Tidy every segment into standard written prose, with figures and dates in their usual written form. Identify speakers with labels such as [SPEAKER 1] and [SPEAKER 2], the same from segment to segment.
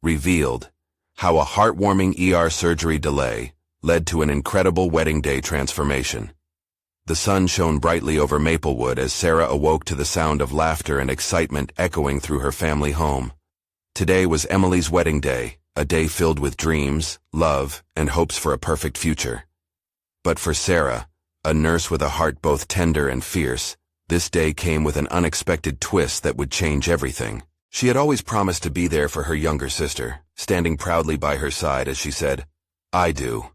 [SPEAKER 1] revealed how a heartwarming ER surgery delay led to an incredible wedding day transformation. The sun shone brightly over Maplewood as Sarah awoke to the sound of laughter and excitement echoing through her family home. Today was Emily's wedding day, a day filled with dreams, love, and hopes for a perfect future. But for Sarah, a nurse with a heart both tender and fierce, this day came with an unexpected twist that would change everything. She had always promised to be there for her younger sister, standing proudly by her side as she said, "I do."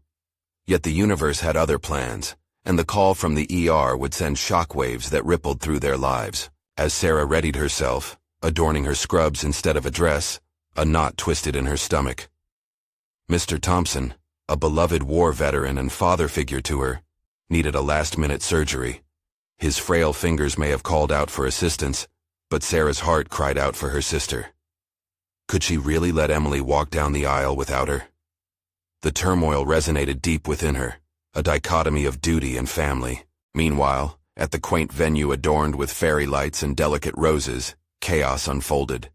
[SPEAKER 1] Yet the universe had other plans, and the call from the ER would send shockwaves that rippled through their lives. As Sarah readied herself, adorning her scrubs instead of a dress, a knot twisted in her stomach. Mr. Thompson, a beloved war veteran and father figure to her, needed a last-minute surgery. His frail fingers may have called out for assistance, but Sarah's heart cried out for her sister. Could she really let Emily walk down the aisle without her? The turmoil resonated deep within her, a dichotomy of duty and family. Meanwhile, at the quaint venue adorned with fairy lights and delicate roses, chaos unfolded.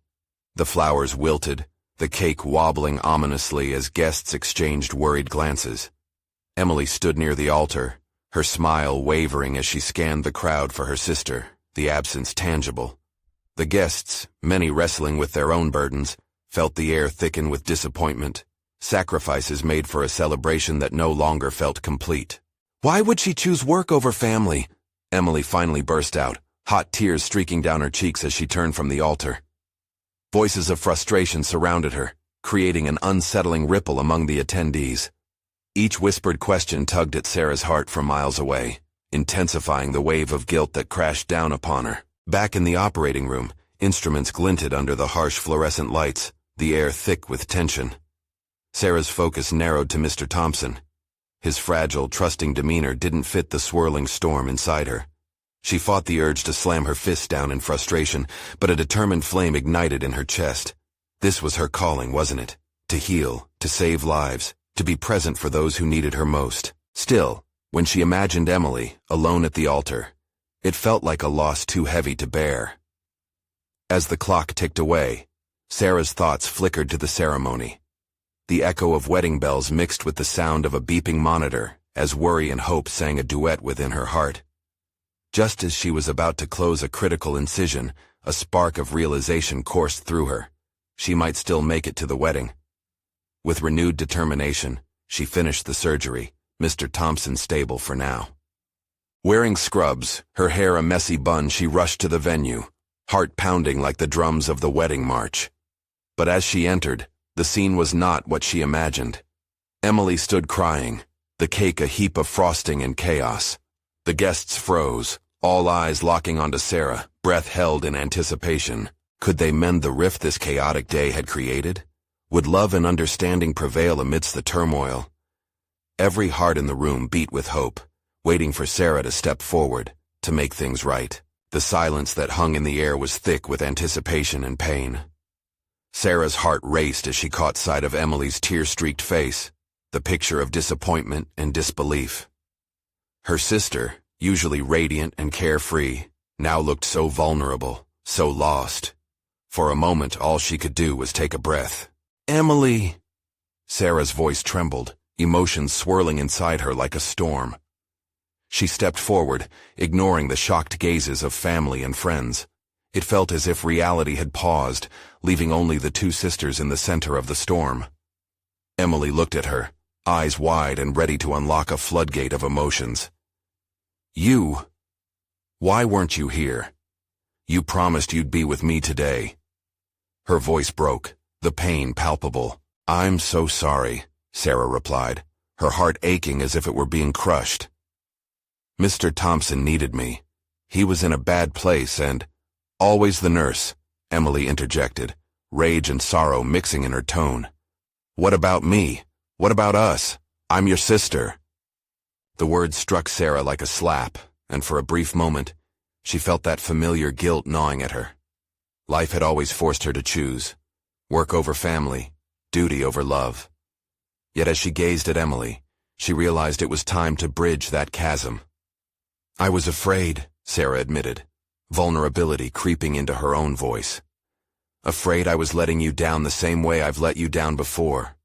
[SPEAKER 1] The flowers wilted, the cake wobbling ominously as guests exchanged worried glances. Emily stood near the altar, her smile wavering as she scanned the crowd for her sister, the absence tangible. The guests, many wrestling with their own burdens, felt the air thicken with disappointment, sacrifices made for a celebration that no longer felt complete. Why would she choose work over family? Emily finally burst out, hot tears streaking down her cheeks as she turned from the altar. Voices of frustration surrounded her, creating an unsettling ripple among the attendees. Each whispered question tugged at Sarah's heart from miles away, intensifying the wave of guilt that crashed down upon her. Back in the operating room, instruments glinted under the harsh fluorescent lights, the air thick with tension. Sarah's focus narrowed to Mr. Thompson. His fragile, trusting demeanor didn't fit the swirling storm inside her. She fought the urge to slam her fist down in frustration, but a determined flame ignited in her chest. This was her calling, wasn't it? To heal, to save lives, to be present for those who needed her most. Still, when she imagined Emily, alone at the altar, it felt like a loss too heavy to bear. As the clock ticked away, Sarah's thoughts flickered to the ceremony. The echo of wedding bells mixed with the sound of a beeping monitor, as worry and hope sang a duet within her heart. Just as she was about to close a critical incision, a spark of realization coursed through her. She might still make it to the wedding. With renewed determination, she finished the surgery, Mr. Thompson stable for now. Wearing scrubs, her hair a messy bun, she rushed to the venue, heart pounding like the drums of the wedding march. But as she entered, the scene was not what she imagined. Emily stood crying, the cake a heap of frosting and chaos. The guests froze, all eyes locking onto Sarah, breath held in anticipation. Could they mend the rift this chaotic day had created? Would love and understanding prevail amidst the turmoil? Every heart in the room beat with hope, waiting for Sarah to step forward, to make things right. The silence that hung in the air was thick with anticipation and pain. Sarah's heart raced as she caught sight of Emily's tear-streaked face, the picture of disappointment and disbelief. Her sister, usually radiant and carefree, now looked so vulnerable, so lost. For a moment, all she could do was take a breath. "Emily!" Sarah's voice trembled, emotions swirling inside her like a storm. She stepped forward, ignoring the shocked gazes of family and friends. It felt as if reality had paused, leaving only the two sisters in the center of the storm. Emily looked at her, eyes wide and ready to unlock a floodgate of emotions. "You? Why weren't you here? You promised you'd be with me today." Her voice broke, the pain palpable. "I'm so sorry," Sarah replied, her heart aching as if it were being crushed. "Mr. Thompson needed me. He was in a bad place and—" "Always the nurse," Emily interjected, rage and sorrow mixing in her tone. "What about me? What about us? I'm your sister." The words struck Sarah like a slap, and for a brief moment, she felt that familiar guilt gnawing at her. Life had always forced her to choose, work over family, duty over love. Yet as she gazed at Emily, she realized it was time to bridge that chasm. "I was afraid," Sarah admitted, vulnerability creeping into her own voice. afraid I was letting you down the same way I've let you down before.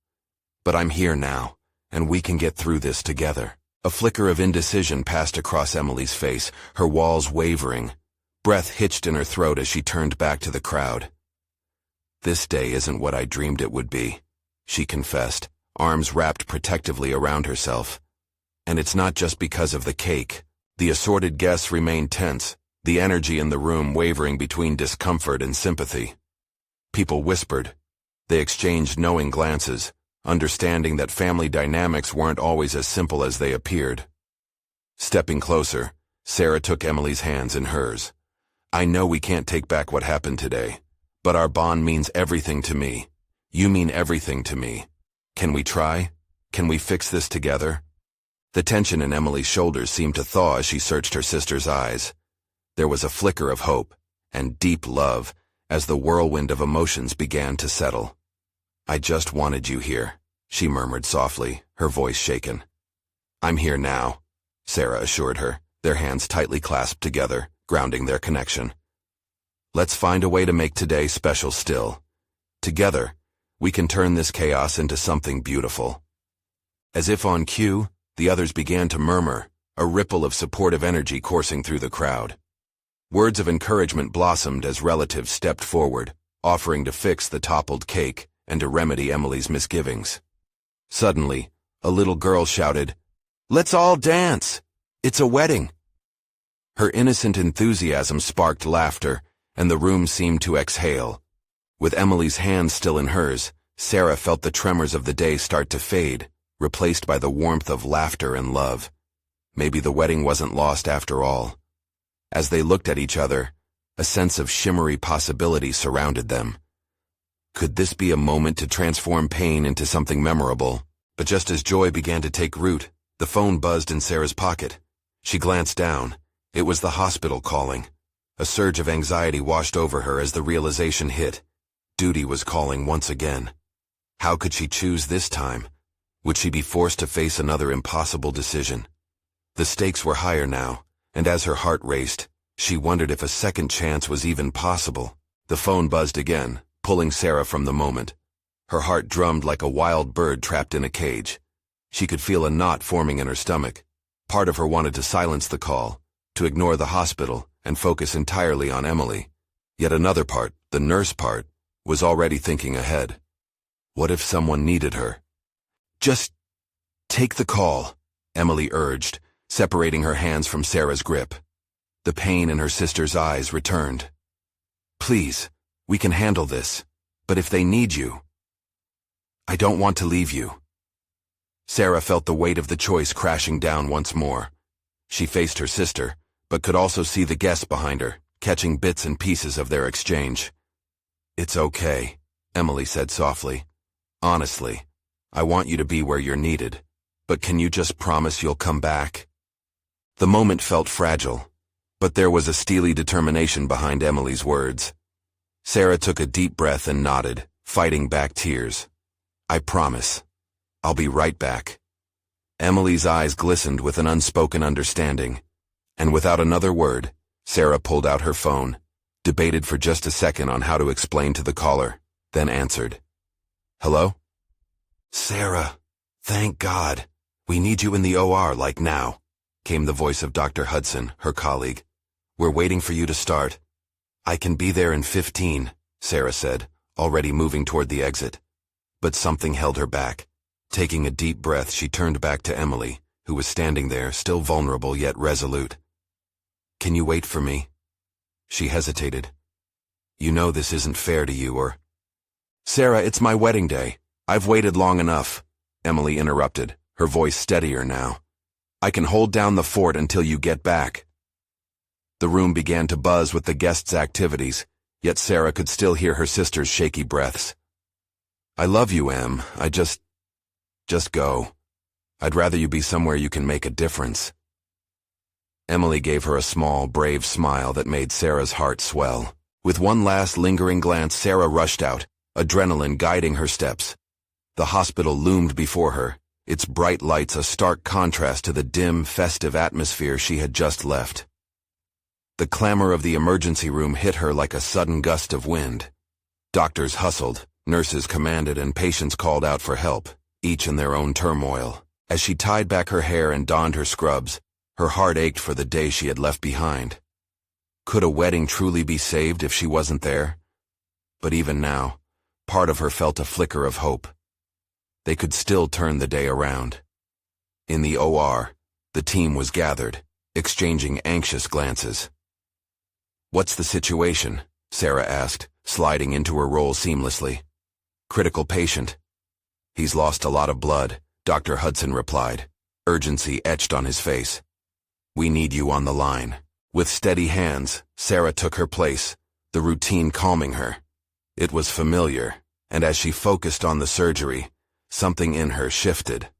[SPEAKER 1] But I'm here now, and we can get through this together." A flicker of indecision passed across Emily's face, her walls wavering. Breath hitched in her throat as she turned back to the crowd. "This day isn't what I dreamed it would be," she confessed, arms wrapped protectively around herself. "And it's not just because of the cake." The assorted guests remained tense, the energy in the room wavering between discomfort and sympathy. People whispered. They exchanged knowing glances, understanding that family dynamics weren't always as simple as they appeared. Stepping closer, Sarah took Emily's hands in hers. "I know we can't take back what happened today, but our bond means everything to me. You mean everything to me. Can we try? Can we fix this together?" The tension in Emily's shoulders seemed to thaw as she searched her sister's eyes. There was a flicker of hope and deep love as the whirlwind of emotions began to settle. "I just wanted you here," she murmured softly, her voice shaken. "I'm here now," Sarah assured her, their hands tightly clasped together, grounding their connection. "Let's find a way to make today special still. Together, we can turn this chaos into something beautiful." As if on cue, the others began to murmur, a ripple of supportive energy coursing through the crowd. Words of encouragement blossomed as relatives stepped forward, offering to fix the toppled cake and to remedy Emily's misgivings. Suddenly, a little girl shouted, "Let's all dance! It's a wedding!" Her innocent enthusiasm sparked laughter, and the room seemed to exhale. With Emily's hands still in hers, Sarah felt the tremors of the day start to fade, replaced by the warmth of laughter and love. Maybe the wedding wasn't lost after all. As they looked at each other, a sense of shimmery possibility surrounded them. Could this be a moment to transform pain into something memorable? But just as joy began to take root, the phone buzzed in Sarah's pocket. She glanced down. It was the hospital calling. A surge of anxiety washed over her as the realization hit. Duty was calling once again. How could she choose this time? Would she be forced to face another impossible decision? The stakes were higher now, and as her heart raced, she wondered if a second chance was even possible. The phone buzzed again, pulling Sarah from the moment. Her heart drummed like a wild bird trapped in a cage. She could feel a knot forming in her stomach. Part of her wanted to silence the call, to ignore the hospital and focus entirely on Emily. Yet another part, the nurse part, was already thinking ahead. What if someone needed her? "Just take the call," Emily urged, separating her hands from Sarah's grip. The pain in her sister's eyes returned. "Please, we can handle this, but if they need you..." "I don't want to leave you." Sarah felt the weight of the choice crashing down once more. She faced her sister, but could also see the guests behind her, catching bits and pieces of their exchange. "It's okay," Emily said softly. "Honestly, I want you to be where you're needed, but can you just promise you'll come back?" The moment felt fragile, but there was a steely determination behind Emily's words. Sarah took a deep breath and nodded, fighting back tears. "I promise. I'll be right back." Emily's eyes glistened with an unspoken understanding, and without another word, Sarah pulled out her phone, debated for just a second on how to explain to the caller, then answered. "Hello?" "Sarah, thank God. We need you in the OR like now," came the voice of Dr. Hudson, her colleague. "We're waiting for you to start." "I can be there in 15, Sarah said, already moving toward the exit. But something held her back. Taking a deep breath, she turned back to Emily, who was standing there, still vulnerable yet resolute. "Can you wait for me?" She hesitated. "You know this isn't fair to you, or—" "Sarah, it's my wedding day. I've waited long enough," Emily interrupted, her voice steadier now. "I can hold down the fort until you get back." The room began to buzz with the guests' activities, yet Sarah could still hear her sister's shaky breaths. "I love you, Em. Just go. I'd rather you be somewhere you can make a difference." Emily gave her a small, brave smile that made Sarah's heart swell. With one last lingering glance, Sarah rushed out, adrenaline guiding her steps. The hospital loomed before her, its bright lights a stark contrast to the dim, festive atmosphere she had just left. The clamor of the emergency room hit her like a sudden gust of wind. Doctors hustled, nurses commanded, and patients called out for help, each in their own turmoil. As she tied back her hair and donned her scrubs, her heart ached for the day she had left behind. Could a wedding truly be saved if she wasn't there? But even now, part of her felt a flicker of hope. They could still turn the day around. In the OR, the team was gathered, exchanging anxious glances. "What's the situation?" Sarah asked, sliding into her role seamlessly. "Critical patient." "He's lost a lot of blood," Dr. Hudson replied, urgency etched on his face. "We need you on the line." With steady hands, Sarah took her place, the routine calming her. It was familiar, and as she focused on the surgery, something in her shifted.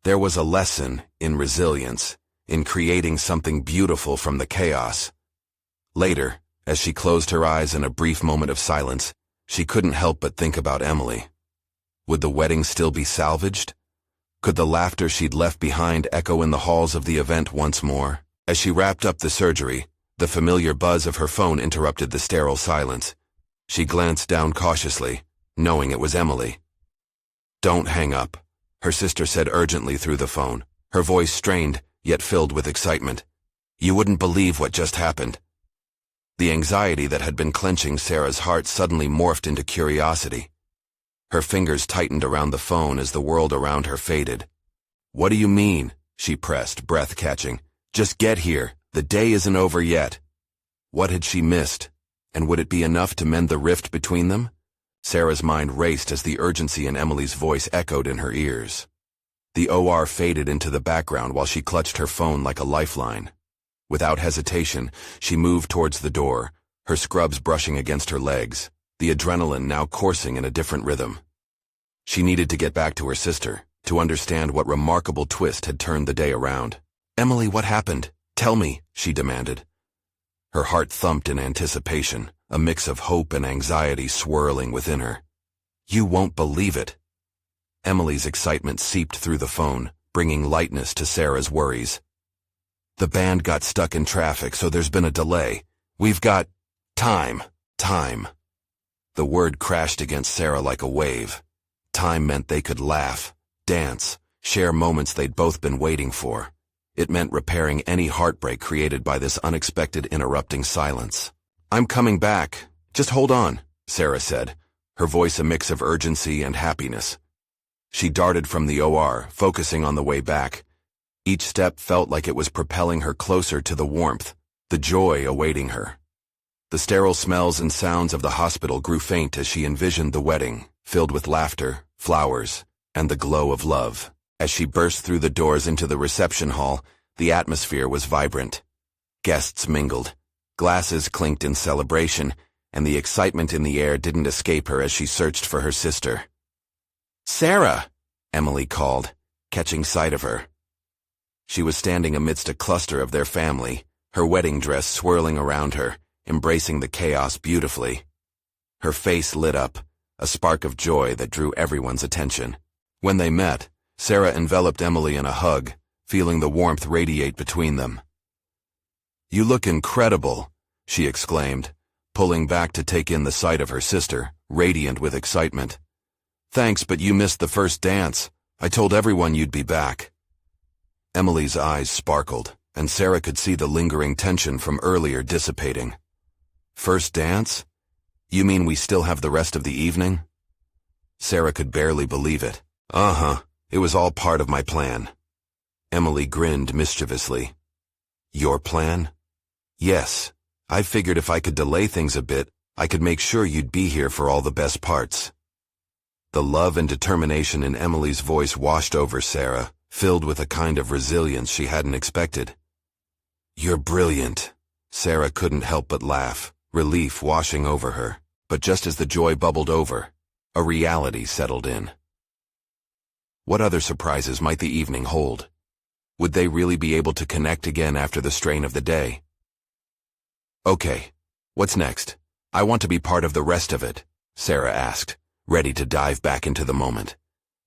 [SPEAKER 1] There was a lesson in resilience, in creating something beautiful from the chaos. Later, as she closed her eyes in a brief moment of silence, she couldn't help but think about Emily. Would the wedding still be salvaged? Could the laughter she'd left behind echo in the halls of the event once more? As she wrapped up the surgery, the familiar buzz of her phone interrupted the sterile silence. She glanced down cautiously, knowing it was Emily. "Don't hang up," her sister said urgently through the phone, her voice strained, yet filled with excitement. "You wouldn't believe what just happened." The anxiety that had been clenching Sarah's heart suddenly morphed into curiosity. Her fingers tightened around the phone as the world around her faded. "What do you mean?" she pressed, breath catching. "Just get here. The day isn't over yet." What had she missed? And would it be enough to mend the rift between them? Sarah's mind raced as the urgency in Emily's voice echoed in her ears. The OR faded into the background while she clutched her phone like a lifeline. Without hesitation, she moved towards the door, her scrubs brushing against her legs, the adrenaline now coursing in a different rhythm. She needed to get back to her sister, to understand what remarkable twist had turned the day around. "Emily, what happened? Tell me," she demanded. Her heart thumped in anticipation, a mix of hope and anxiety swirling within her. "You won't believe it." Emily's excitement seeped through the phone, bringing lightness to Sarah's worries. "The band got stuck in traffic, so there's been a delay. We've got time. The word crashed against Sarah like a wave. Time meant they could laugh, dance, share moments they'd both been waiting for. It meant repairing any heartbreak created by this unexpected interrupting silence. "I'm coming back. Just hold on," Sarah said, her voice a mix of urgency and happiness. She darted from the OR, focusing on the way back. Each step felt like it was propelling her closer to the warmth, the joy awaiting her. The sterile smells and sounds of the hospital grew faint as she envisioned the wedding, filled with laughter, flowers, and the glow of love. As she burst through the doors into the reception hall, the atmosphere was vibrant. Guests mingled, glasses clinked in celebration, and the excitement in the air didn't escape her as she searched for her sister. "Sarah!" Emily called, catching sight of her. She was standing amidst a cluster of their family, her wedding dress swirling around her, embracing the chaos beautifully. Her face lit up, a spark of joy that drew everyone's attention. When they met, Sarah enveloped Emily in a hug, feeling the warmth radiate between them. "You look incredible," she exclaimed, pulling back to take in the sight of her sister, radiant with excitement. "Thanks, but you missed the first dance. I told everyone you'd be back." Emily's eyes sparkled, and Sarah could see the lingering tension from earlier dissipating. "First dance? You mean we still have the rest of the evening?" Sarah could barely believe it. "Uh-huh. It was all part of my plan." Emily grinned mischievously. "Your plan?" "Yes. I figured if I could delay things a bit, I could make sure you'd be here for all the best parts." The love and determination in Emily's voice washed over Sarah, filled with a kind of resilience she hadn't expected. "You're brilliant." Sarah couldn't help but laugh, relief washing over her. But just as the joy bubbled over, a reality settled in. What other surprises might the evening hold? Would they really be able to connect again after the strain of the day? "Okay, what's next? I want to be part of the rest of it," Sarah asked, ready to dive back into the moment.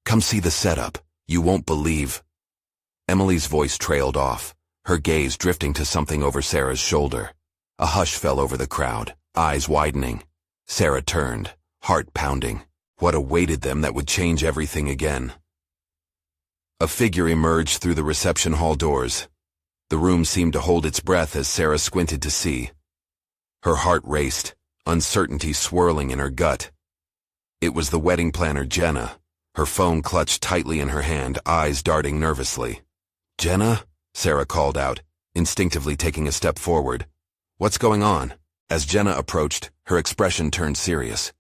[SPEAKER 1] "Come see the setup. You won't believe." Emily's voice trailed off, her gaze drifting to something over Sarah's shoulder. A hush fell over the crowd, eyes widening. Sarah turned, heart pounding. What awaited them that would change everything again? A figure emerged through the reception hall doors. The room seemed to hold its breath as Sarah squinted to see. Her heart raced, uncertainty swirling in her gut. It was the wedding planner, Jenna, her phone clutched tightly in her hand, eyes darting nervously. "Jenna?" Sarah called out, instinctively taking a step forward. "What's going on?" As Jenna approached, her expression turned serious.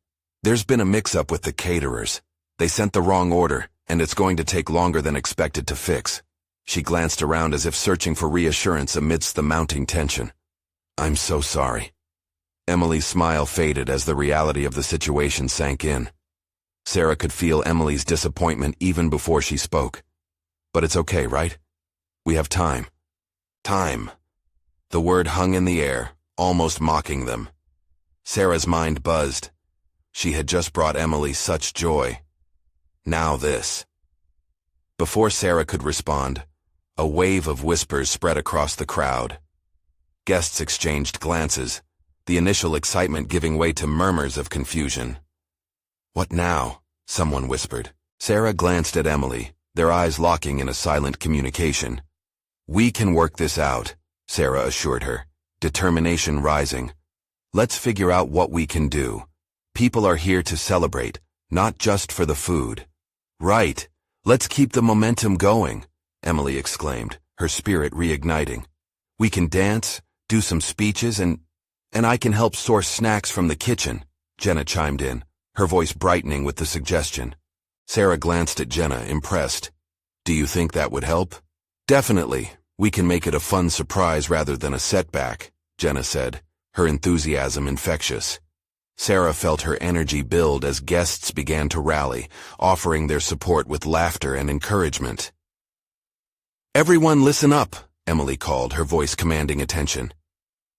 [SPEAKER 1] "There's been a mix-up with the caterers. They sent the wrong order, and it's going to take longer than expected to fix." She glanced around as if searching for reassurance amidst the mounting tension. "I'm so sorry." Emily's smile faded as the reality of the situation sank in. Sarah could feel Emily's disappointment even before she spoke. "But it's okay, right? We have time." Time. The word hung in the air, almost mocking them. Sarah's mind buzzed. She had just brought Emily such joy. Now this. Before Sarah could respond, a wave of whispers spread across the crowd. Guests exchanged glances, the initial excitement giving way to murmurs of confusion. "What now?" someone whispered. Sarah glanced at Emily, their eyes locking in a silent communication. "We can work this out," Sarah assured her, determination rising. "Let's figure out what we can do. People are here to celebrate, not just for the food." "Right. Let's keep the momentum going," Emily exclaimed, her spirit reigniting. "We can dance, do some speeches, and I can help source snacks from the kitchen," Jenna chimed in, her voice brightening with the suggestion. Sarah glanced at Jenna, impressed. "Do you think that would help?" "Definitely. We can make it a fun surprise rather than a setback," Jenna said, her enthusiasm infectious. Sarah felt her energy build as guests began to rally, offering their support with laughter and encouragement. "Everyone listen up," Emily called, her voice commanding attention.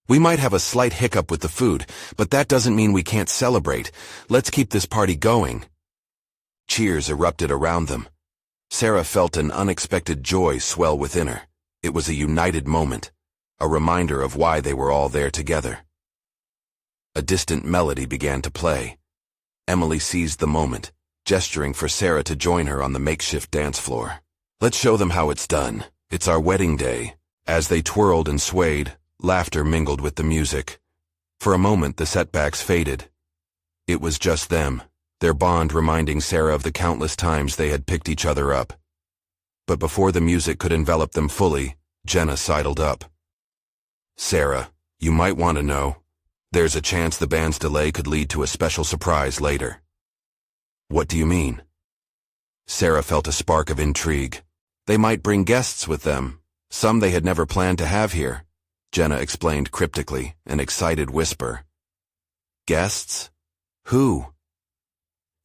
[SPEAKER 1] "We might have a slight hiccup with the food, but that doesn't mean we can't celebrate. Let's keep this party going." Cheers erupted around them. Sarah felt an unexpected joy swell within her. It was a united moment, a reminder of why they were all there together. A distant melody began to play. Emily seized the moment, gesturing for Sarah to join her on the makeshift dance floor. "Let's show them how it's done. It's our wedding day." As they twirled and swayed, laughter mingled with the music. For a moment, the setbacks faded. It was just them, their bond reminding Sarah of the countless times they had picked each other up. But before the music could envelop them fully, Jenna sidled up. "Sarah, you might want to know. There's a chance the band's delay could lead to a special surprise later." "What do you mean?" Sarah felt a spark of intrigue. "They might bring guests with them, some they had never planned to have here," Jenna explained cryptically, an excited whisper. "Guests? Who?"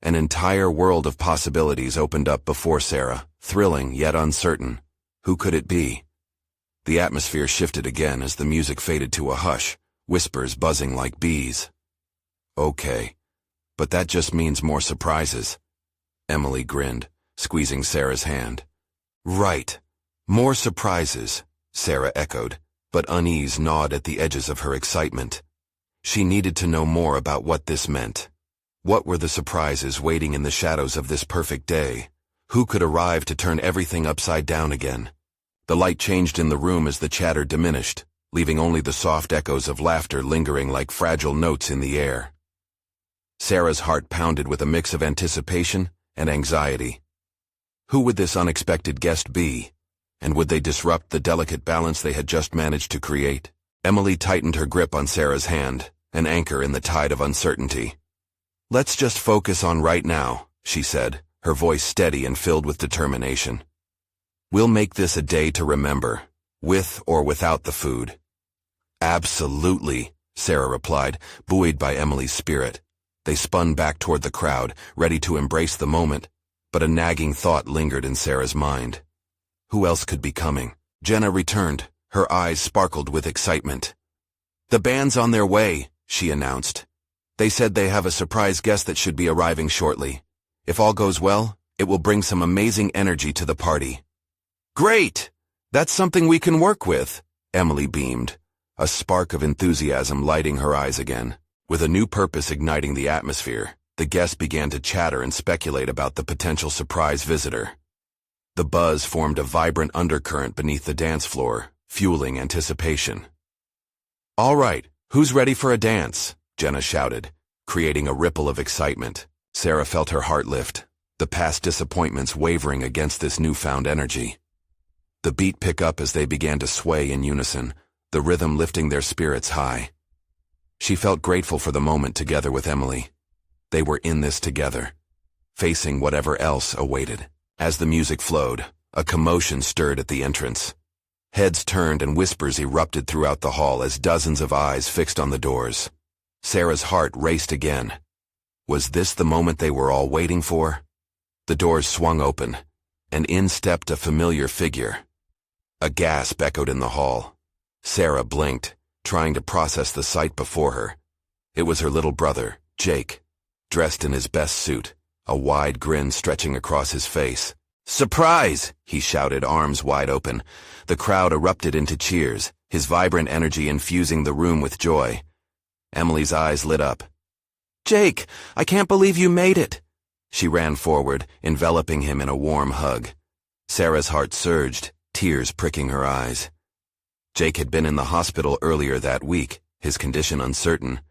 [SPEAKER 1] An entire world of possibilities opened up before Sarah, thrilling yet uncertain. Who could it be? The atmosphere shifted again as the music faded to a hush, whispers buzzing like bees. "Okay, but that just means more surprises." Emily grinned, squeezing Sarah's hand. "Right, more surprises," Sarah echoed, but unease gnawed at the edges of her excitement. She needed to know more about what this meant. What were the surprises waiting in the shadows of this perfect day? Who could arrive to turn everything upside down again? The light changed in the room as the chatter diminished, leaving only the soft echoes of laughter lingering like fragile notes in the air. Sarah's heart pounded with a mix of anticipation and anxiety. Who would this unexpected guest be? And would they disrupt the delicate balance they had just managed to create? Emily tightened her grip on Sarah's hand, an anchor in the tide of uncertainty. "Let's just focus on right now," she said, her voice steady and filled with determination. "We'll make this a day to remember, with or without the food." "Absolutely," Sarah replied, buoyed by Emily's spirit. They spun back toward the crowd, ready to embrace the moment, but a nagging thought lingered in Sarah's mind. Who else could be coming? Jenna returned, her eyes sparkled with excitement. "The band's on their way," she announced. "They said they have a surprise guest that should be arriving shortly. If all goes well, it will bring some amazing energy to the party." "Great! That's something we can work with," Emily beamed, a spark of enthusiasm lighting her eyes again. With a new purpose igniting the atmosphere, The guests began to chatter and speculate about the potential surprise visitor. The buzz formed a vibrant undercurrent beneath the dance floor, fueling anticipation. "All right, who's ready for a dance?" Jenna shouted, creating a ripple of excitement. Sarah felt her heart lift, the past disappointments wavering against this newfound energy. The beat picked up as they began to sway in unison, the rhythm lifting their spirits high. She felt grateful for the moment together with Emily. They were in this together, facing whatever else awaited. As the music flowed, a commotion stirred at the entrance. Heads turned and whispers erupted throughout the hall as dozens of eyes fixed on the doors. Sarah's heart raced again. Was this the moment they were all waiting for? The doors swung open, and in stepped a familiar figure. A gasp echoed in the hall. Sarah blinked, trying to process the sight before her. It was her little brother, Jake, dressed in his best suit, a wide grin stretching across his face. "Surprise!" he shouted, arms wide open. The crowd erupted into cheers, his vibrant energy infusing the room with joy. Emily's eyes lit up. "Jake, I can't believe you made it!" She ran forward, enveloping him in a warm hug. Sarah's heart surged, tears pricking her eyes. Jake had been in the hospital earlier that week, his condition uncertain,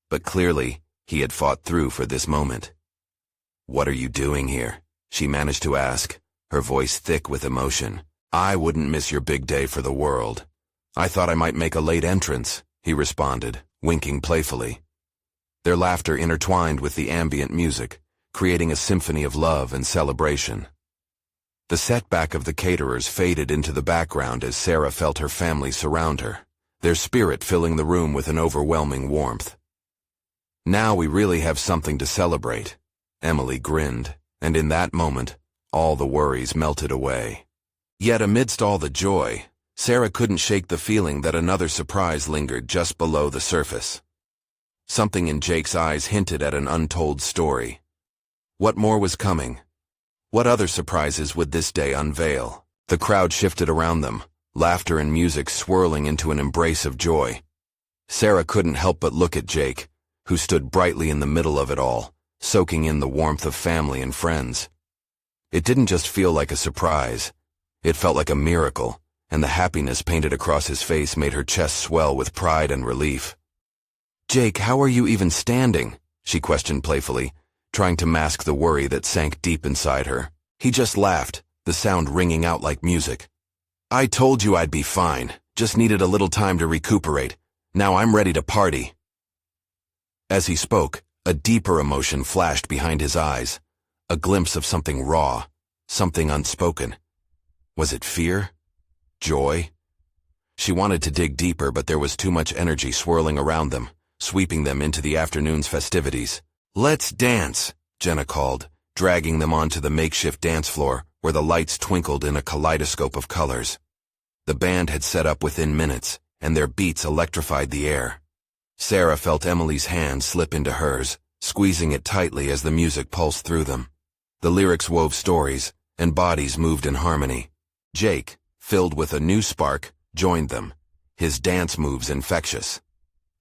[SPEAKER 1] but clearly he had fought through for this moment. "What are you doing here?" she managed to ask, her voice thick with emotion. "I wouldn't miss your big day for the world. I thought I might make a late entrance," he responded, winking playfully. Their laughter intertwined with the ambient music, creating a symphony of love and celebration. The setback of the caterers faded into the background as Sarah felt her family surround her, their spirit filling the room with an overwhelming warmth. "Now we really have something to celebrate," Emily grinned, and in that moment, all the worries melted away. Yet amidst all the joy, Sarah couldn't shake the feeling that another surprise lingered just below the surface. Something in Jake's eyes hinted at an untold story. What more was coming? What other surprises would this day unveil? The crowd shifted around them, laughter and music swirling into an embrace of joy. Sarah couldn't help but look at Jake, who stood brightly in the middle of it all, soaking in the warmth of family and friends. It didn't just feel like a surprise. It felt like a miracle, and the happiness painted across his face made her chest swell with pride and relief. "Jake, how are you even standing?" she questioned playfully, trying to mask the worry that sank deep inside her. He just laughed, the sound ringing out like music. "I told you I'd be fine, just needed a little time to recuperate. Now I'm ready to party." As he spoke, a deeper emotion flashed behind his eyes, a glimpse of something raw, something unspoken. Was it fear? Joy? She wanted to dig deeper, but there was too much energy swirling around them, sweeping them into the afternoon's festivities. "Let's dance," Jenna called, dragging them onto the makeshift dance floor, where the lights twinkled in a kaleidoscope of colors. The band had set up within minutes, and their beats electrified the air. Sarah felt Emily's hand slip into hers, squeezing it tightly as the music pulsed through them. The lyrics wove stories, and bodies moved in harmony. Jake, filled with a new spark, joined them, his dance moves infectious.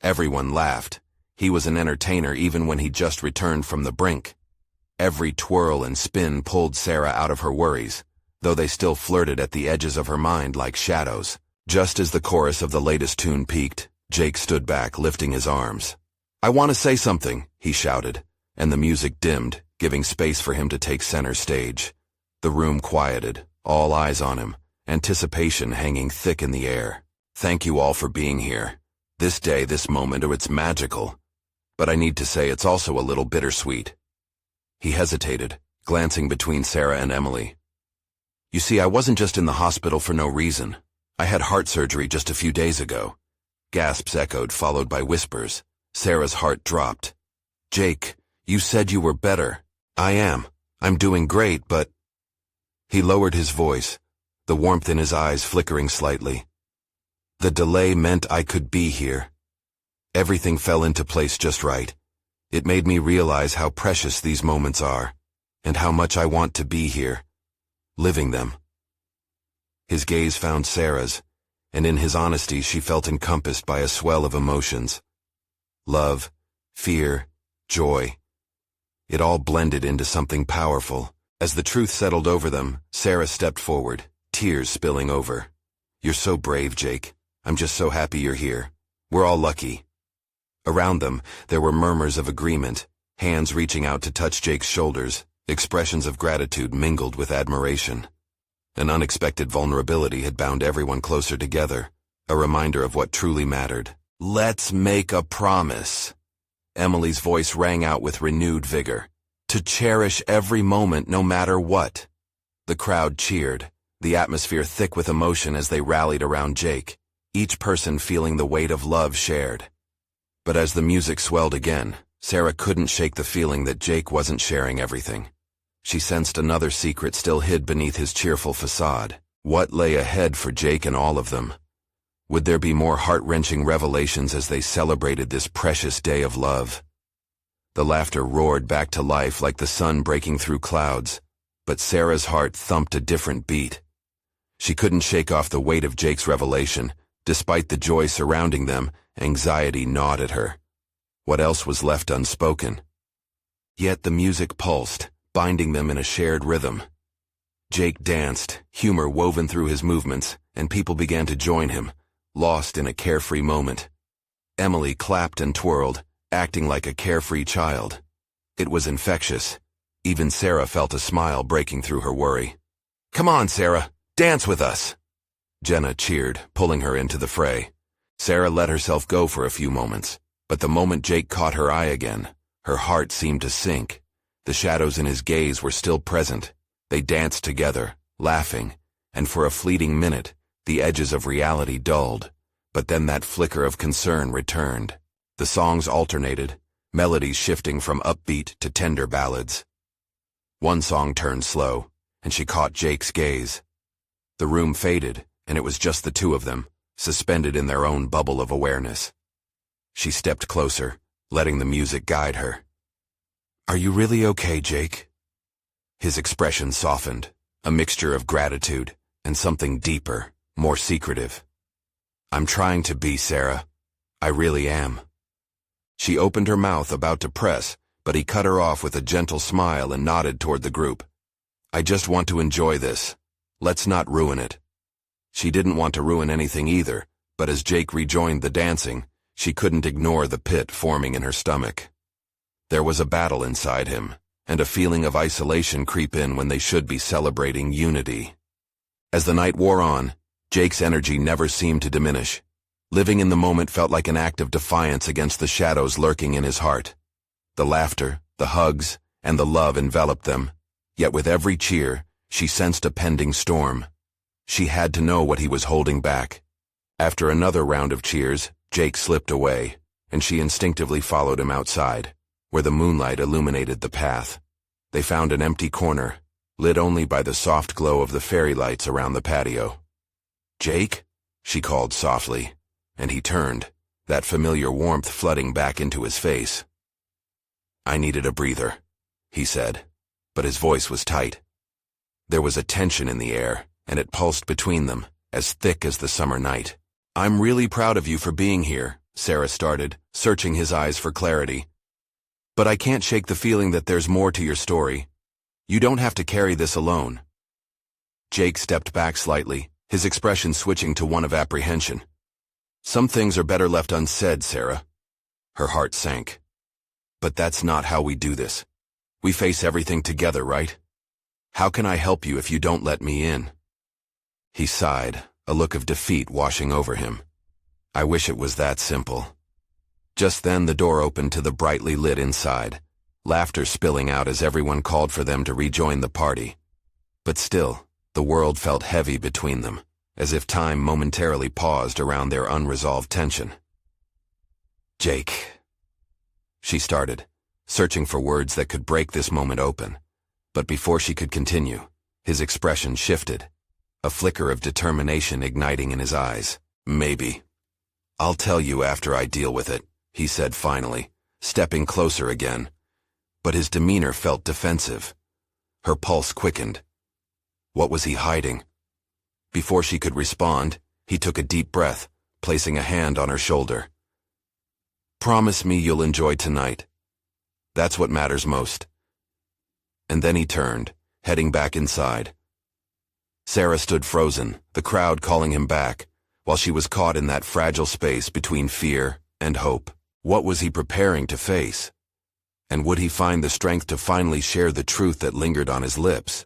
[SPEAKER 1] Everyone laughed. He was an entertainer even when he just returned from the brink. Every twirl and spin pulled Sarah out of her worries, though they still flirted at the edges of her mind like shadows. Just as the chorus of the latest tune peaked, Jake stood back, lifting his arms. "I want to say something," he shouted, and the music dimmed, giving space for him to take center stage. The room quieted, all eyes on him, anticipation hanging thick in the air. "Thank you all for being here. This day, this moment, it's magical. But I need to say it's also a little bittersweet." He hesitated, glancing between Sarah and Emily. "You see, I wasn't just in the hospital for no reason. I had heart surgery just a few days ago." Gasps echoed, followed by whispers. Sarah's heart dropped. "Jake, you said you were better." "I am. I'm doing great, but—" He lowered his voice, the warmth in his eyes flickering slightly. "The delay meant I could be here. Everything fell into place just right. It made me realize how precious these moments are, and how much I want to be here, living them." His gaze found Sarah's, and in his honesty she felt encompassed by a swell of emotions. Love, fear, joy. It all blended into something powerful. As the truth settled over them, Sarah stepped forward, tears spilling over. "You're so brave, Jake. I'm just so happy you're here. We're all lucky." Around them, there were murmurs of agreement, hands reaching out to touch Jake's shoulders, expressions of gratitude mingled with admiration. An unexpected vulnerability had bound everyone closer together, a reminder of what truly mattered. "Let's make a promise." Emily's voice rang out with renewed vigor. "To cherish every moment no matter what." The crowd cheered, the atmosphere thick with emotion as they rallied around Jake, each person feeling the weight of love shared. But as the music swelled again, Sarah couldn't shake the feeling that Jake wasn't sharing everything. She sensed another secret still hid beneath his cheerful facade. What lay ahead for Jake and all of them? Would there be more heart-wrenching revelations as they celebrated this precious day of love? The laughter roared back to life like the sun breaking through clouds, but Sarah's heart thumped a different beat. She couldn't shake off the weight of Jake's revelation. Despite the joy surrounding them, anxiety gnawed at her. What else was left unspoken? Yet the music pulsed, binding them in a shared rhythm. Jake danced, humor woven through his movements, and people began to join him, lost in a carefree moment. Emily clapped and twirled, acting like a carefree child. It was infectious. Even Sarah felt a smile breaking through her worry. "Come on, Sarah, dance with us!" Jenna cheered, pulling her into the fray. Sarah let herself go for a few moments, but the moment Jake caught her eye again, her heart seemed to sink. The shadows in his gaze were still present. They danced together, laughing, and for a fleeting minute, the edges of reality dulled. But then that flicker of concern returned. The songs alternated, melodies shifting from upbeat to tender ballads. One song turned slow, and she caught Jake's gaze. The room faded, and it was just the two of them, suspended in their own bubble of awareness. She stepped closer, letting the music guide her. "Are you really okay, Jake?" His expression softened, a mixture of gratitude and something deeper, more secretive. "I'm trying to be, Sarah. I really am." She opened her mouth about to press, but he cut her off with a gentle smile and nodded toward the group. "I just want to enjoy this. Let's not ruin it." She didn't want to ruin anything either, but as Jake rejoined the dancing, she couldn't ignore the pit forming in her stomach. There was a battle inside him, and a feeling of isolation creep in when they should be celebrating unity. As the night wore on, Jake's energy never seemed to diminish. Living in the moment felt like an act of defiance against the shadows lurking in his heart. The laughter, the hugs, and the love enveloped them, yet with every cheer, she sensed a pending storm. She had to know what he was holding back. After another round of cheers, Jake slipped away, and she instinctively followed him outside, where the moonlight illuminated the path. They found an empty corner, lit only by the soft glow of the fairy lights around the patio. "Jake?" she called softly, and he turned, that familiar warmth flooding back into his face. "I needed a breather," he said, but his voice was tight. There was a tension in the air, and it pulsed between them, as thick as the summer night. "I'm really proud of you for being here," Sarah started, searching his eyes for clarity. "But I can't shake the feeling that there's more to your story. You don't have to carry this alone." Jake stepped back slightly, his expression switching to one of apprehension. "Some things are better left unsaid, Sarah." Her heart sank. "But that's not how we do this. We face everything together, right? How can I help you if you don't let me in?" He sighed, a look of defeat washing over him. "I wish it was that simple." Just then the door opened to the brightly lit inside, laughter spilling out as everyone called for them to rejoin the party. But still, the world felt heavy between them, as if time momentarily paused around their unresolved tension. "Jake," she started, searching for words that could break this moment open. But before she could continue, his expression shifted, a flicker of determination igniting in his eyes. "Maybe. I'll tell you after I deal with it," he said finally, stepping closer again. But his demeanor felt defensive. Her pulse quickened. What was he hiding? Before she could respond, he took a deep breath, placing a hand on her shoulder. "Promise me you'll enjoy tonight. That's what matters most. and then he turned, heading back inside. Sarah stood frozen, the crowd calling him back, while she was caught in that fragile space between fear and hope. What was he preparing to face? And would he find the strength to finally share the truth that lingered on his lips?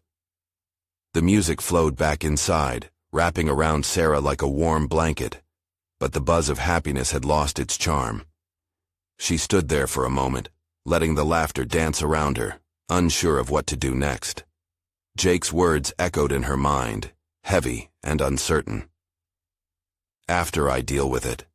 [SPEAKER 1] The music flowed back inside, wrapping around Sarah like a warm blanket, but the buzz of happiness had lost its charm. She stood there for a moment, letting the laughter dance around her, unsure of what to do next. Jake's words echoed in her mind, heavy and uncertain. "After I deal with it."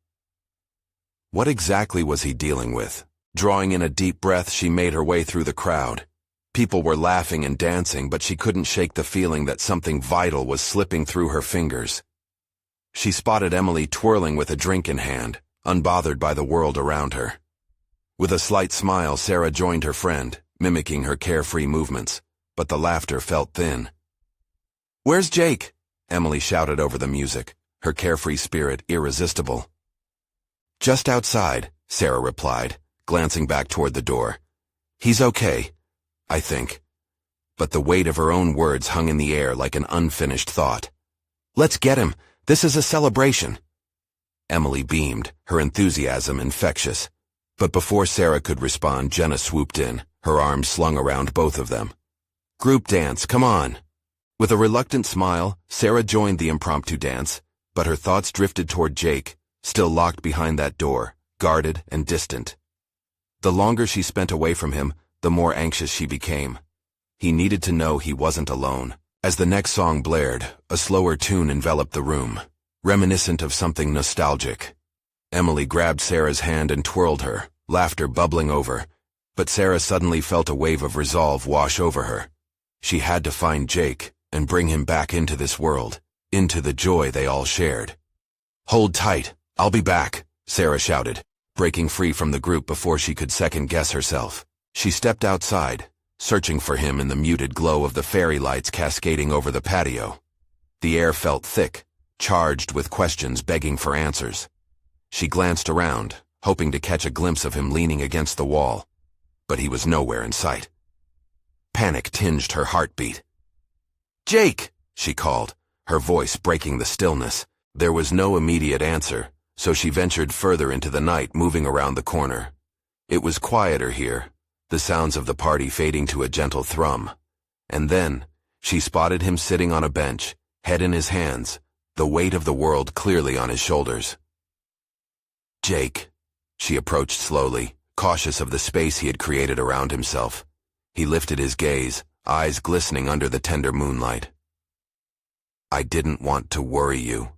[SPEAKER 1] What exactly was he dealing with? Drawing in a deep breath, she made her way through the crowd. People were laughing and dancing, but she couldn't shake the feeling that something vital was slipping through her fingers. She spotted Emily twirling with a drink in hand, unbothered by the world around her. With a slight smile, Sarah joined her friend, mimicking her carefree movements, but the laughter felt thin. "Where's Jake?" Emily shouted over the music, her carefree spirit irresistible. "Just outside," Sarah replied, glancing back toward the door. "He's okay, I think." But the weight of her own words hung in the air like an unfinished thought. "Let's get him. This is a celebration." Emily beamed, her enthusiasm infectious. But before Sarah could respond, Jenna swooped in, her arms slung around both of them. "Group dance, come on." With a reluctant smile, Sarah joined the impromptu dance, but her thoughts drifted toward Jake, still locked behind that door, guarded and distant. The longer she spent away from him, the more anxious she became. He needed to know he wasn't alone. As the next song blared, a slower tune enveloped the room, reminiscent of something nostalgic. Emily grabbed Sarah's hand and twirled her, laughter bubbling over, but Sarah suddenly felt a wave of resolve wash over her. She had to find Jake and bring him back into this world, into the joy they all shared. "Hold tight, I'll be back," Sarah shouted, breaking free from the group before she could second-guess herself. She stepped outside, searching for him in the muted glow of the fairy lights cascading over the patio. The air felt thick, charged with questions begging for answers. She glanced around, hoping to catch a glimpse of him leaning against the wall, but he was nowhere in sight. Panic tinged her heartbeat. "Jake!" she called, her voice breaking the stillness. There was no immediate answer, so she ventured further into the night, moving around the corner. It was quieter here, the sounds of the party fading to a gentle thrum. And then, she spotted him sitting on a bench, head in his hands, the weight of the world clearly on his shoulders. "Jake," she approached slowly, cautious of the space he had created around himself. He lifted his gaze, eyes glistening under the tender moonlight. "I didn't want to worry you."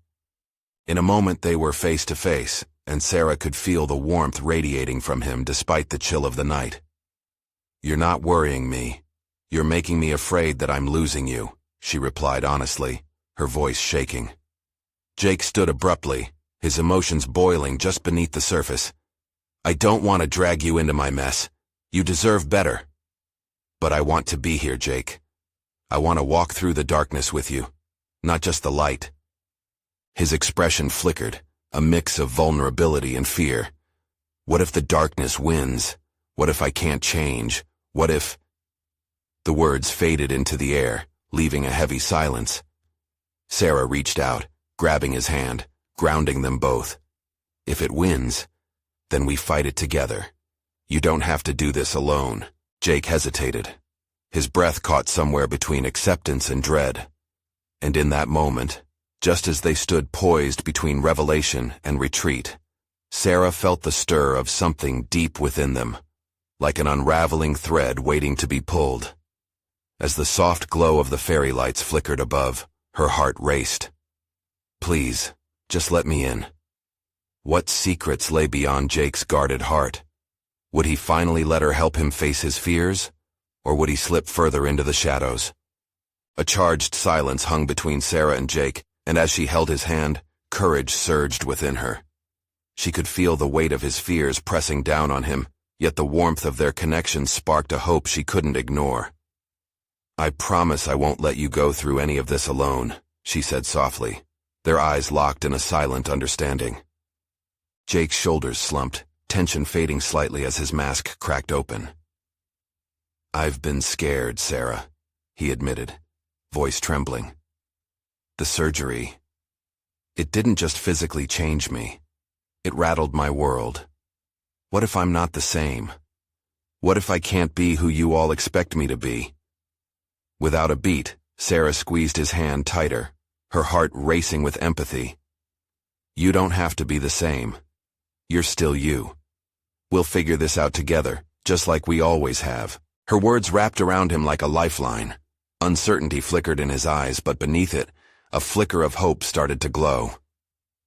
[SPEAKER 1] In a moment they were face to face, and Sarah could feel the warmth radiating from him despite the chill of the night. "You're not worrying me. You're making me afraid that I'm losing you," she replied honestly, her voice shaking. Jake stood abruptly, his emotions boiling just beneath the surface. "I don't want to drag you into my mess. You deserve better. But I want to be here, Jake. I want to walk through the darkness with you, not just the light." His expression flickered, a mix of vulnerability and fear. What if the darkness wins? What if I can't change? What if... The words faded into the air, leaving a heavy silence. Sarah reached out, grabbing his hand, grounding them both. "If it wins, then we fight it together. You don't have to do this alone." Jake hesitated. His breath caught somewhere between acceptance and dread. And in that moment, just as they stood poised between revelation and retreat, Sarah felt the stir of something deep within them, like an unraveling thread waiting to be pulled. As the soft glow of the fairy lights flickered above, her heart raced. Please, just let me in. What secrets lay beyond Jake's guarded heart? Would he finally let her help him face his fears, or would he slip further into the shadows? A charged silence hung between Sarah and Jake, and as she held his hand, courage surged within her. She could feel the weight of his fears pressing down on him, yet the warmth of their connection sparked a hope she couldn't ignore. "I promise I won't let you go through any of this alone," she said softly, their eyes locked in a silent understanding. Jake's shoulders slumped, tension fading slightly as his mask cracked open. "I've been scared, Sarah," he admitted, voice trembling. "The surgery. It didn't just physically change me. It rattled my world. What if I'm not the same? What if I can't be who you all expect me to be?" Without a beat, Sarah squeezed his hand tighter, her heart racing with empathy. "You don't have to be the same. You're still you. We'll figure this out together, just like we always have." Her words wrapped around him like a lifeline. Uncertainty flickered in his eyes, but beneath it, a flicker of hope started to glow.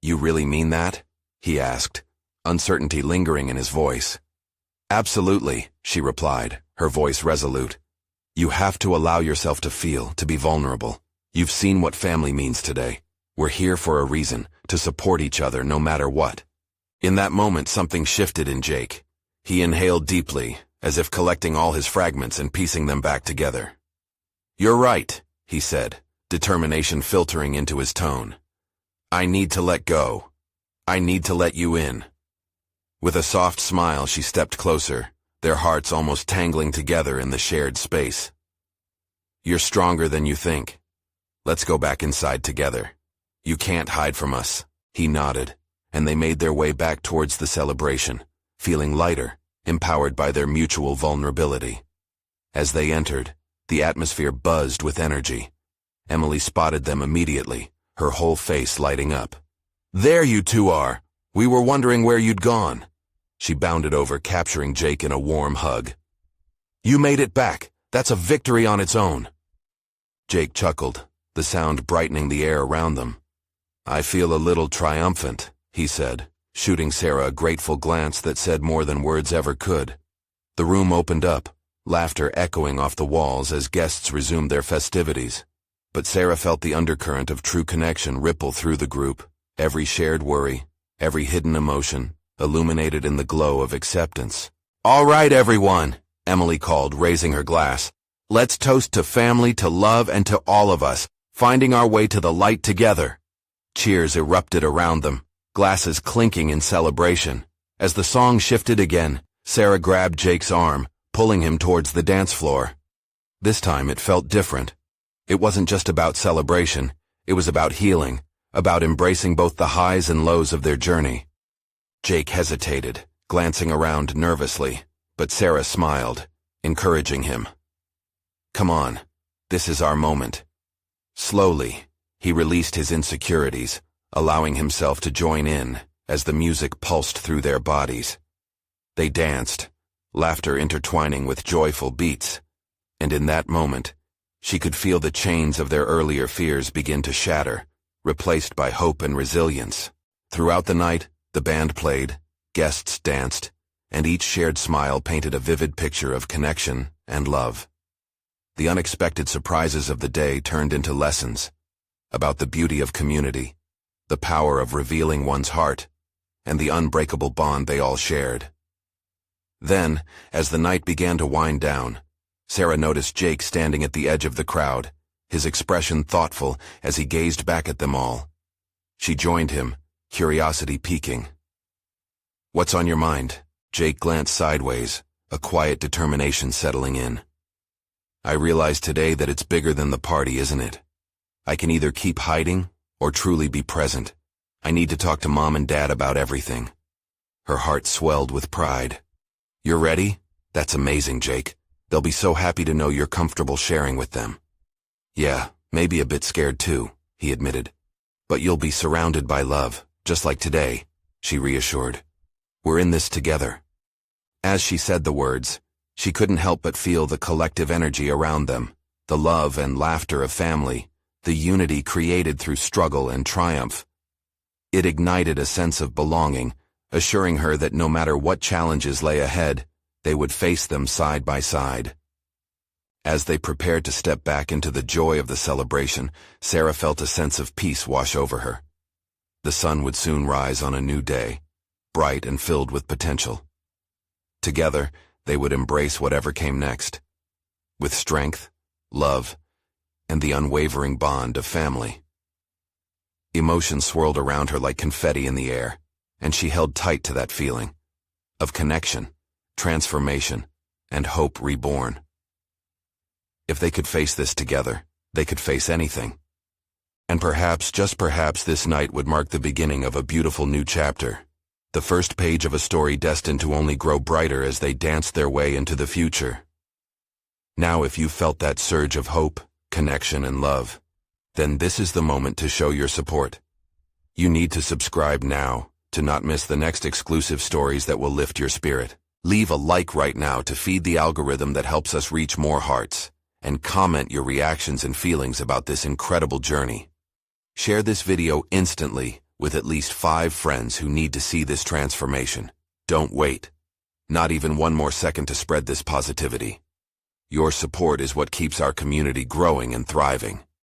[SPEAKER 1] "You really mean that?" he asked, uncertainty lingering in his voice. "Absolutely," she replied, her voice resolute. "You have to allow yourself to feel, to be vulnerable. You've seen what family means today. We're here for a reason, to support each other no matter what." In that moment, something shifted in Jake. He inhaled deeply, as if collecting all his fragments and piecing them back together. "You're right," he said, determination filtering into his tone. "I need to let go. I need to let you in." With a soft smile, she stepped closer, their hearts almost tangling together in the shared space. "You're stronger than you think. Let's go back inside together. You can't hide from us." He nodded, and they made their way back towards the celebration, feeling lighter, empowered by their mutual vulnerability. As they entered, the atmosphere buzzed with energy. Emily spotted them immediately, her whole face lighting up. "There you two are! We were wondering where you'd gone." She bounded over, capturing Jake in a warm hug. "You made it back. That's a victory on its own." Jake chuckled, the sound brightening the air around them. "I feel a little triumphant," he said, shooting Sarah a grateful glance that said more than words ever could. The room opened up, laughter echoing off the walls as guests resumed their festivities. But Sarah felt the undercurrent of true connection ripple through the group, every shared worry, every hidden emotion, illuminated in the glow of acceptance. "All right, everyone," Emily called, raising her glass. "Let's toast to family, to love, and to all of us, finding our way to the light together." Cheers erupted around them, glasses clinking in celebration. As the song shifted again, Sarah grabbed Jake's arm, pulling him towards the dance floor. This time it felt different. It wasn't just about celebration, it was about healing, about embracing both the highs and lows of their journey. Jake hesitated, glancing around nervously, but Sarah smiled, encouraging him. "Come on, this is our moment." Slowly, he released his insecurities, allowing himself to join in as the music pulsed through their bodies. They danced, laughter intertwining with joyful beats, and in that moment, she could feel the chains of their earlier fears begin to shatter, replaced by hope and resilience. Throughout the night, the band played, guests danced, and each shared smile painted a vivid picture of connection and love. The unexpected surprises of the day turned into lessons about the beauty of community, the power of revealing one's heart, and the unbreakable bond they all shared. Then, as the night began to wind down, Sarah noticed Jake standing at the edge of the crowd, his expression thoughtful as he gazed back at them all. She joined him, curiosity piquing. "What's on your mind?" Jake glanced sideways, a quiet determination settling in. "I realize today that it's bigger than the party, isn't it? I can either keep hiding or truly be present. I need to talk to Mom and Dad about everything." Her heart swelled with pride. "You're ready? That's amazing, Jake. They'll be so happy to know you're comfortable sharing with them." "Yeah, maybe a bit scared too," he admitted. "But you'll be surrounded by love, just like today," she reassured. "We're in this together." As she said the words, she couldn't help but feel the collective energy around them, the love and laughter of family, the unity created through struggle and triumph. It ignited a sense of belonging, assuring her that no matter what challenges lay ahead, they would face them side by side. As they prepared to step back into the joy of the celebration, Sarah felt a sense of peace wash over her. The sun would soon rise on a new day, bright and filled with potential. Together, they would embrace whatever came next, with strength, love, and the unwavering bond of family. Emotions swirled around her like confetti in the air, and she held tight to that feeling of connection, transformation, and hope reborn. If they could face this together, they could face anything. And perhaps, just perhaps, this night would mark the beginning of a beautiful new chapter. The first page of a story destined to only grow brighter as they danced their way into the future. Now, if you felt that surge of hope, connection, and love, then this is the moment to show your support. You need to subscribe now to not miss the next exclusive stories that will lift your spirit. Leave a like right now to feed the algorithm that helps us reach more hearts, and comment your reactions and feelings about this incredible journey. Share this video instantly with at least 5 friends who need to see this transformation. Don't wait. Not even one more second to spread this positivity. Your support is what keeps our community growing and thriving.